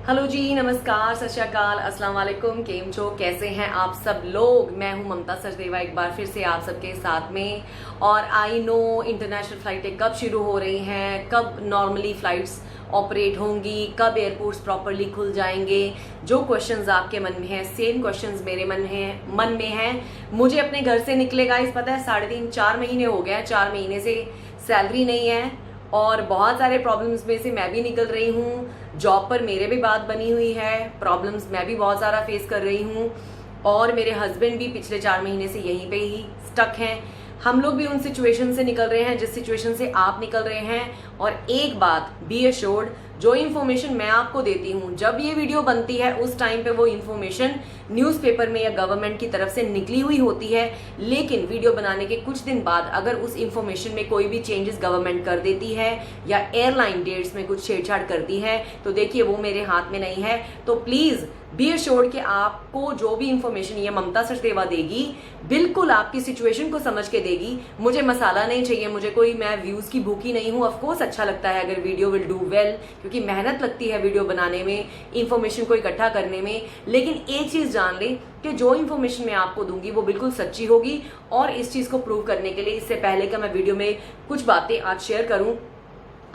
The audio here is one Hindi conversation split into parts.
हेलो जी, नमस्कार, सत श्री अकाल, अस्सलाम वालेकुम। केम छो, कैसे हैं आप सब लोग। मैं हूं ममता सचदेवा, एक बार फिर से आप सबके साथ में। और आई नो इंटरनेशनल फ्लाइटें कब शुरू हो रही हैं, कब नॉर्मली फ्लाइट्स ऑपरेट होंगी, कब एयरपोर्ट्स प्रॉपरली खुल जाएंगे। जो क्वेश्चंस आपके मन में हैं, सेम क्वेश्चंस मेरे मन में हैं। मुझे अपने घर से निकले गाइस पता है 3.5-4 महीने हो गए हैं। 4 महीने से सैलरी नहीं है और बहुत सारे प्रॉब्लम्स में से मैं भी निकल रही हूँ। जॉब पर मेरे भी बात बनी हुई है, प्रॉब्लम्स मैं भी बहुत सारा फेस कर रही हूँ और मेरे हस्बैंड भी पिछले 4 महीने से यहीं पे ही स्टक हैं। हम लोग भी उन सिचुएशन से निकल रहे हैं जिस सिचुएशन से आप निकल रहे हैं। और एक बात बी एश्योर्ड, जो इन्फॉर्मेशन मैं आपको देती हूँ, जब ये वीडियो बनती है उस टाइम पे वो इन्फॉर्मेशन न्यूज़पेपर में या गवर्नमेंट की तरफ से निकली हुई होती है। लेकिन वीडियो बनाने के कुछ दिन बाद अगर उस इन्फॉर्मेशन में कोई भी चेंजेस गवर्नमेंट कर देती है या एयरलाइन डेट्स में कुछ छेड़छाड़ करती है तो देखिए वो मेरे हाथ में नहीं है। तो प्लीज बी एश्योर्ड कि आपको जो भी इंफॉर्मेशन ये ममता सचदेवा देगी बिल्कुल आपकी सिचुएशन को समझ के देगी। मुझे मसाला नहीं चाहिए, मुझे कोई, मैं व्यूज की भूखी नहीं हूँ। ऑफकोर्स अच्छा लगता है अगर वीडियो विल डू वेल, क्योंकि मेहनत लगती है वीडियो बनाने में, इंफॉर्मेशन को इकट्ठा करने में। लेकिन एक चीज जान ले कि जो इन्फॉर्मेशन मैं आपको दूंगी वो बिल्कुल सच्ची होगी। और इस चीज को प्रूव करने के लिए इससे पहले कि मैं वीडियो में कुछ बातें आज शेयर करूं,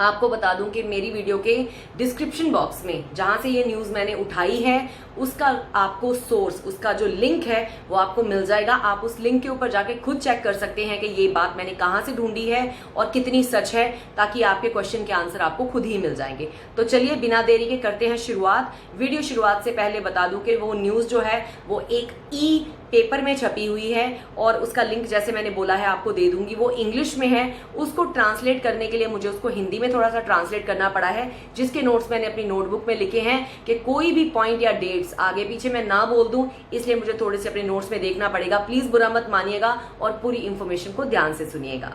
आपको बता दूं कि मेरी वीडियो के डिस्क्रिप्शन बॉक्स में जहां से ये न्यूज मैंने उठाई है उसका आपको सोर्स, उसका जो लिंक है वो आपको मिल जाएगा। आप उस लिंक के ऊपर जाके खुद चेक कर सकते हैं कि ये बात मैंने कहां से ढूंढी है और कितनी सच है, ताकि आपके क्वेश्चन के आंसर आपको खुद ही मिल जाएंगे। तो चलिए बिना देरी के करते हैं शुरुआत। वीडियो शुरुआत से पहले बता दूं कि वो न्यूज जो है वो एक ई पेपर में छपी हुई है और उसका लिंक जैसे मैंने बोला है आपको दे दूंगी। वो इंग्लिश में है, उसको ट्रांसलेट करने के लिए मुझे उसको हिंदी में थोड़ा सा ट्रांसलेट करना पड़ा है, जिसके नोट्स मैंने अपनी नोटबुक में लिखे हैं कि कोई भी पॉइंट या डेट्स आगे पीछे मैं ना बोल दूं, इसलिए मुझे थोड़े से अपने नोट्स में देखना पड़ेगा। प्लीज बुरा मत मानिएगा और पूरी इंफॉर्मेशन को ध्यान से सुनिएगा।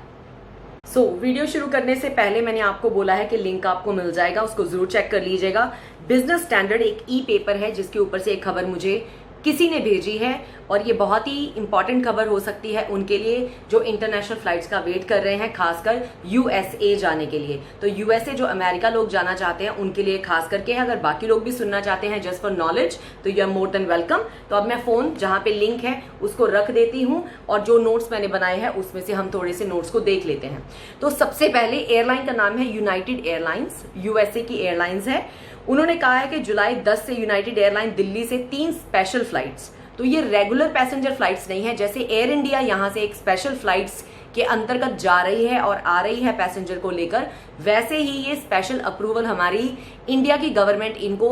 वीडियो शुरू करने से पहले मैंने आपको बोला है कि लिंक आपको मिल जाएगा, उसको जरूर चेक कर लीजिएगा। बिजनेस स्टैंडर्ड एक ई पेपर है जिसके ऊपर से एक खबर मुझे किसी ने भेजी है और ये बहुत ही इंपॉर्टेंट खबर हो सकती है उनके लिए जो इंटरनेशनल फ्लाइट्स का वेट कर रहे हैं, खासकर यूएसए जाने के लिए। तो यूएसए जो अमेरिका लोग जाना चाहते हैं उनके लिए खास करके है। अगर बाकी लोग भी सुनना चाहते हैं जस्ट फॉर नॉलेज तो you are more than welcome. तो अब मैं फोन जहां पे लिंक है उसको रख देती हूं और जो नोट्स मैंने बनाए हैं उसमें से हम थोड़े से नोट्स को देख लेते हैं। तो सबसे पहले एयरलाइन का नाम है यूनाइटेड एयरलाइंस, यूएसए की एयरलाइंस है। उन्होंने कहा है कि जुलाई 10 से यूनाइटेड एयरलाइन दिल्ली से 3 स्पेशल फ्लाइट्स, तो ये रेगुलर पैसेंजर फ्लाइट्स नहीं है। जैसे एयर इंडिया यहां से एक स्पेशल फ्लाइट्स के अंतर्गत जा रही है और आ रही है पैसेंजर को लेकर, वैसे ही ये स्पेशल अप्रूवल हमारी इंडिया की गवर्नमेंट इनको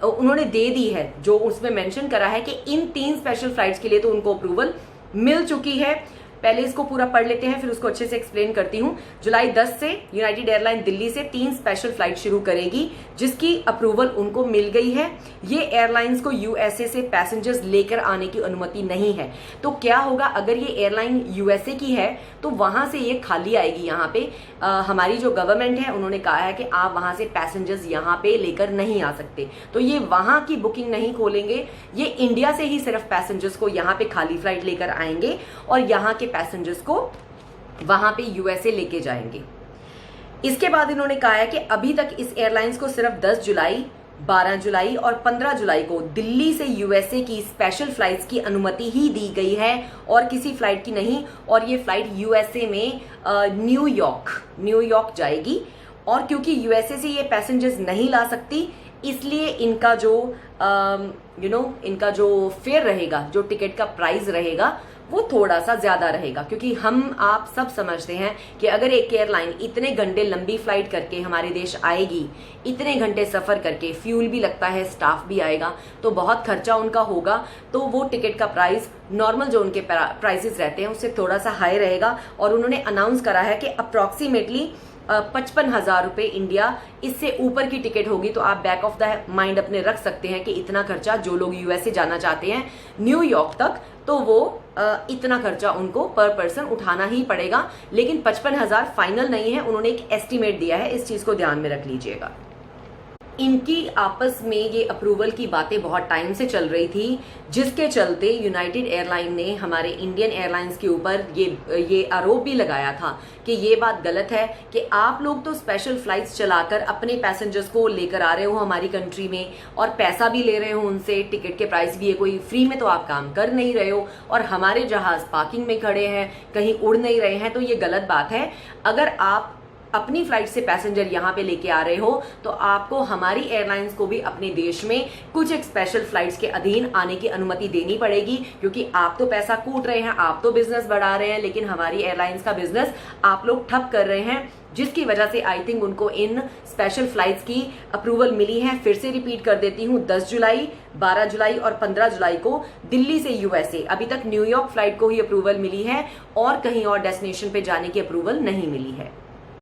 उन्होंने दे दी है। जो उसमें मेंशन करा है कि इन 3 स्पेशल फ्लाइट्स के लिए तो उनको अप्रूवल मिल चुकी है। पहले इसको पूरा पढ़ लेते हैं फिर उसको अच्छे से एक्सप्लेन करती हूं। जुलाई 10 से यूनाइटेड एयरलाइन दिल्ली से 3 स्पेशल फ्लाइट शुरू करेगी जिसकी अप्रूवल उनको मिल गई है। ये एयरलाइंस को यूएसए से पैसेंजर्स लेकर आने की अनुमति नहीं है। तो क्या होगा अगर ये एयरलाइन यूएसए की है तो वहां से ये खाली आएगी। यहाँ पे हमारी जो गवर्नमेंट है उन्होंने कहा है कि आप वहां से पैसेंजर्स यहाँ पे लेकर नहीं आ सकते। तो ये वहां की बुकिंग नहीं खोलेंगे, ये इंडिया से ही सिर्फ पैसेंजर्स को यहाँ पे खाली फ्लाइट लेकर आएंगे और यहाँ के पैसेंजर्स को वहां पे यूएसए लेके जाएंगे। इसके बाद इन्होंने कहा है कि अभी तक इस एयरलाइंस को सिर्फ 10 जुलाई, 12 जुलाई और 15 जुलाई को दिल्ली से यूएसए की स्पेशल फ्लाइट्स की अनुमति ही दी गई है और किसी फ्लाइट की नहीं। और ये फ्लाइट यूएसए में न्यूयॉर्क जाएगी। और क्योंकि यूएसए से ये पैसेंजर्स नहीं ला सकती इसलिए इनका जो इनका जो फेयर रहेगा, जो टिकट का प्राइस रहेगा वो थोड़ा सा ज्यादा रहेगा। क्योंकि हम आप सब समझते हैं कि अगर एक एयरलाइन इतने घंटे लंबी फ्लाइट करके हमारे देश आएगी, इतने घंटे सफर करके, फ्यूल भी लगता है, स्टाफ भी आएगा, तो बहुत खर्चा उनका होगा। तो वो टिकट का प्राइस नॉर्मल जो उनके प्राइसेस रहते हैं उससे थोड़ा सा हाई रहेगा। और उन्होंने अनाउंस करा है कि अप्रोक्सीमेटली 55,000 रुपए इंडिया, इससे ऊपर की टिकट होगी तो आप बैक ऑफ द माइंड अपने रख सकते हैं कि इतना खर्चा जो लोग यूएसए जाना चाहते हैं न्यूयॉर्क तक, तो वो इतना खर्चा उनको पर पर्सन उठाना ही पड़ेगा। लेकिन 55,000 फाइनल नहीं है, उन्होंने एक एस्टिमेट दिया है, इस चीज को ध्यान में रख लीजिएगा। इनकी आपस में ये अप्रूवल की बातें बहुत टाइम से चल रही थी, जिसके चलते यूनाइटेड एयरलाइन ने हमारे इंडियन एयरलाइंस के ऊपर ये आरोप भी लगाया था कि ये बात गलत है कि आप लोग तो स्पेशल फ्लाइट्स चलाकर अपने पैसेंजर्स को लेकर आ रहे हो हमारी कंट्री में और पैसा भी ले रहे हो उनसे, टिकट के प्राइस भी है, कोई फ्री में तो आप काम कर नहीं रहे हो और हमारे जहाज पार्किंग में खड़े हैं, कहीं उड़ नहीं रहे हैं, तो ये गलत बात है। अगर आप अपनी फ्लाइट से पैसेंजर यहाँ पे लेके आ रहे हो तो आपको हमारी एयरलाइंस को भी अपने देश में कुछ एक स्पेशल फ्लाइट्स के अधीन आने की अनुमति देनी पड़ेगी, क्योंकि आप तो पैसा कूट रहे हैं, आप तो बिजनेस बढ़ा रहे हैं, लेकिन हमारी एयरलाइंस का बिजनेस आप लोग ठप कर रहे हैं, जिसकी वजह से आई थिंक उनको इन स्पेशल फ्लाइट्स की अप्रूवल मिली है। फिर से रिपीट कर देती हूँ, 10 जुलाई, 12 जुलाई और 15 जुलाई को दिल्ली से यूएसए, अभी तक न्यूयॉर्क फ्लाइट को ही अप्रूवल मिली है और कहीं और डेस्टिनेशन पे जाने की अप्रूवल नहीं मिली है।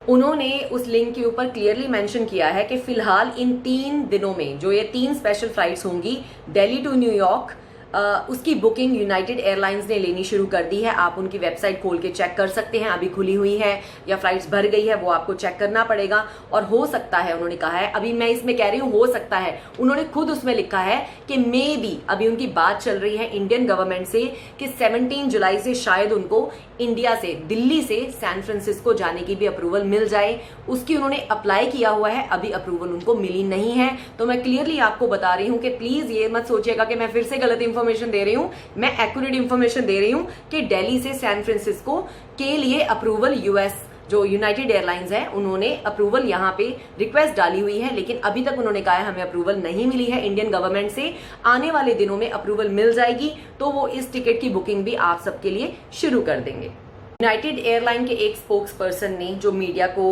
उन्होंने उस लिंक के ऊपर क्लियरली मेंशन किया है कि फिलहाल इन 3 दिनों में जो ये 3 स्पेशल फ्लाइट्स होंगी दिल्ली टू न्यूयॉर्क, उसकी बुकिंग यूनाइटेड एयरलाइंस ने लेनी शुरू कर दी है। आप उनकी वेबसाइट खोल के चेक कर सकते हैं, अभी खुली हुई है या फ्लाइट्स भर गई है, वो आपको चेक करना पड़ेगा। और हो सकता है, उन्होंने कहा है, अभी मैं इसमें कह रही हूँ हो सकता है, उन्होंने खुद उसमें लिखा है कि मे बी, अभी उनकी बात चल रही है इंडियन गवर्नमेंट से कि 17 जुलाई से शायद उनको इंडिया से, दिल्ली से सैन फ्रांसिस्को जाने की भी अप्रूवल मिल जाए। उसकी उन्होंने अप्लाई किया हुआ है, अभी अप्रूवल उनको मिली नहीं है। तो मैं क्लियरली आपको बता रही हूँ कि प्लीज ये मत सोचिएगा कि मैं फिर से गलत इंफॉर्मेशन दे रही हूँ, मैं एक्यूरेट इंफॉर्मेशन दे रही हूँ कि दिल्ली से सैन फ्रांसिस्को के लिए अप्रूवल यूएस जो यूनाइटेड एयरलाइंस है उन्होंने अप्रूवल यहाँ पे रिक्वेस्ट डाली हुई है, लेकिन अभी तक उन्होंने कहा है हमें अप्रूवल नहीं मिली है इंडियन गवर्नमेंट से। आने वाले दिनों में अप्रूवल मिल जाएगी तो वो इस टिकट की बुकिंग भी आप सबके लिए शुरू कर देंगे। यूनाइटेड एयरलाइन के एक स्पोक्स पर्सन ने जो मीडिया को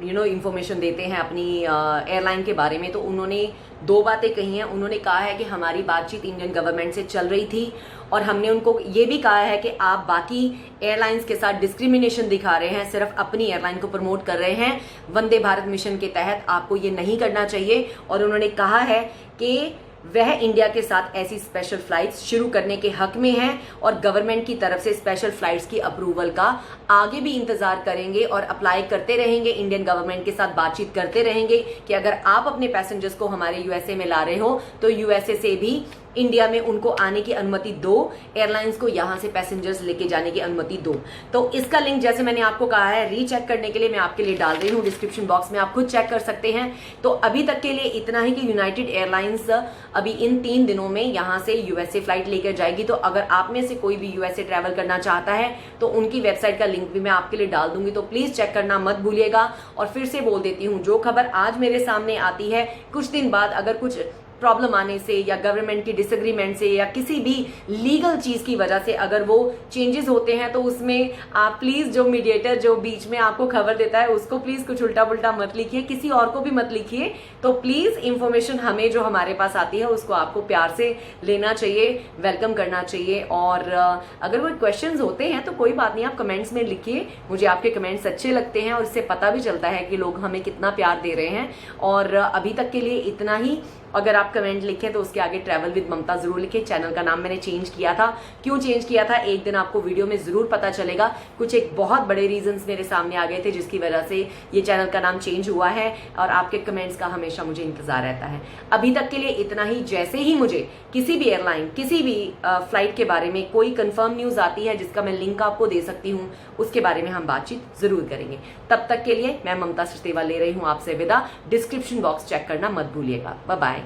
इंफॉर्मेशन देते हैं अपनी एयरलाइन के बारे में, तो उन्होंने 2 बातें कही हैं। उन्होंने कहा है कि हमारी बातचीत इंडियन गवर्नमेंट से चल रही थी और हमने उनको ये भी कहा है कि आप बाकी एयरलाइंस के साथ डिस्क्रिमिनेशन दिखा रहे हैं, सिर्फ अपनी एयरलाइन को प्रमोट कर रहे हैं। वंदे भारत मिशन के तहत आपको ये नहीं करना चाहिए। और उन्होंने कहा है कि वह इंडिया के साथ ऐसी स्पेशल फ्लाइट्स शुरू करने के हक में हैं और गवर्नमेंट की तरफ से स्पेशल फ्लाइट्स की अप्रूवल का आगे भी इंतजार करेंगे और अप्लाई करते रहेंगे, इंडियन गवर्नमेंट के साथ बातचीत करते रहेंगे कि अगर आप अपने पैसेंजर्स को हमारे यूएसए में ला रहे हो तो यूएसए से भी इंडिया में उनको आने की अनुमति दो, एयरलाइंस को यहां से पैसेंजर्स लेके जाने की अनुमति दो। तो इसका लिंक जैसे मैंने आपको कहा है रीचेक करने के लिए मैं आपके लिए डाल रही हूं डिस्क्रिप्शन बॉक्स में, आप खुद चेक कर सकते हैं। तो अभी तक के लिए इतना ही कि यूनाइटेड एयरलाइंस अभी इन 3 दिनों में यहां से यूएसए फ्लाइट लेकर जाएगी। तो अगर आप में से कोई भी यूएसए ट्रैवल करना चाहता है तो उनकी वेबसाइट का लिंक भी मैं आपके लिए डाल दूंगी, तो प्लीज चेक करना मत भूलिएगा। और फिर से बोल देती हूँ, जो खबर आज मेरे सामने आती है, कुछ दिन बाद अगर कुछ प्रॉब्लम आने से या गवर्नमेंट की डिसएग्रीमेंट से या किसी भी लीगल चीज की वजह से अगर वो चेंजेस होते हैं तो उसमें आप प्लीज जो मीडिएटर जो बीच में आपको खबर देता है उसको प्लीज कुछ उल्टा पुल्टा मत लिखिए, किसी और को भी मत लिखिए। तो प्लीज इंफॉर्मेशन हमें जो हमारे पास आती है उसको आपको प्यार से लेना चाहिए, वेलकम करना चाहिए। और अगर कोई क्वेश्चंस होते हैं तो कोई बात नहीं, आप कमेंट्स में लिखिए, मुझे आपके कमेंट्स अच्छे लगते हैं और इससे पता भी चलता है कि लोग हमें कितना प्यार दे रहे हैं। और अभी तक के लिए इतना ही। अगर आप कमेंट लिखें तो उसके आगे ट्रैवल विद ममता जरूर लिखें। चैनल का नाम मैंने चेंज किया था, क्यों चेंज किया था एक दिन आपको वीडियो में जरूर पता चलेगा। कुछ एक बहुत बड़े रीजंस मेरे सामने आ गए थे जिसकी वजह से ये चैनल का नाम चेंज हुआ है और आपके कमेंट्स का हमेशा मुझे इंतजार रहता है। अभी तक के लिए इतना ही। जैसे ही मुझे किसी भी एयरलाइन किसी भी फ्लाइट के बारे में कोई कंफर्म न्यूज आती है जिसका मैं लिंक आपको दे सकती हूँ, उसके बारे में हम बातचीत जरूर करेंगे। तब तक के लिए मैं ममता सचदेवा ले रही हूँ आपसे विदा। डिस्क्रिप्शन बॉक्स चेक करना मत भूलिएगा। Bye bye.